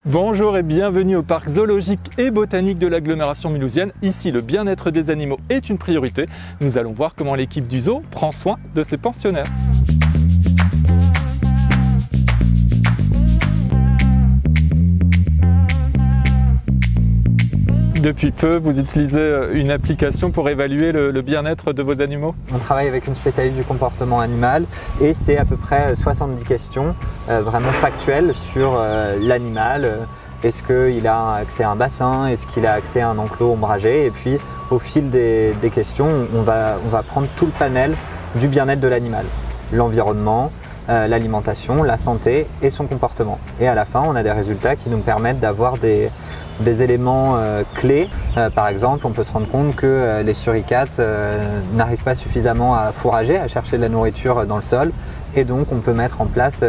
Bonjour et bienvenue au parc zoologique et botanique de l'agglomération mulhousienne. Ici, le bien-être des animaux est une priorité. Nous allons voir comment l'équipe du zoo prend soin de ses pensionnaires. Depuis peu, vous utilisez une application pour évaluer le bien-être de vos animaux? On travaille avec une spécialiste du comportement animal et c'est à peu près 70 questions vraiment factuelles sur l'animal. Est-ce qu'il a accès à un bassin? Est-ce qu'il a accès à un enclos ombragé? Et puis au fil des questions, on va prendre tout le panel du bien-être de l'animal. L'environnement, l'alimentation, la santé et son comportement. Et à la fin, on a des résultats qui nous permettent d'avoir des éléments clés. Par exemple, on peut se rendre compte que les suricates n'arrivent pas suffisamment à fourrager, à chercher de la nourriture dans le sol. Et donc, on peut mettre en place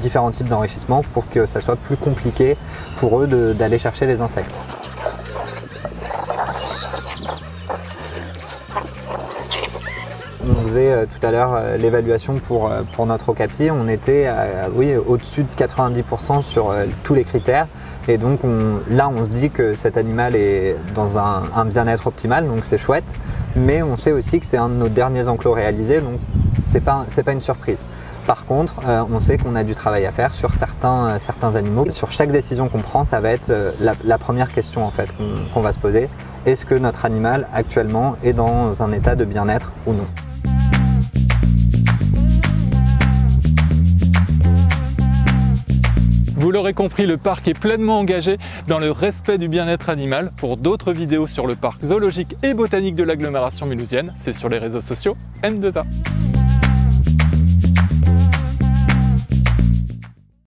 différents types d'enrichissement pour que ça soit plus compliqué pour eux d'aller chercher les insectes. On faisait tout à l'heure l'évaluation pour notre okapi. On était au-dessus de 90% sur tous les critères. Et donc là, on se dit que cet animal est dans un bien-être optimal, donc c'est chouette. Mais on sait aussi que c'est un de nos derniers enclos réalisés, donc c'est pas une surprise. Par contre, on sait qu'on a du travail à faire sur certains animaux. Sur chaque décision qu'on prend, ça va être la première question en fait qu'on va se poser. Est-ce que notre animal actuellement est dans un état de bien-être ou non ? Vous l'aurez compris, le parc est pleinement engagé dans le respect du bien-être animal. Pour d'autres vidéos sur le parc zoologique et botanique de l'agglomération mulhousienne, c'est sur les réseaux sociaux N2A.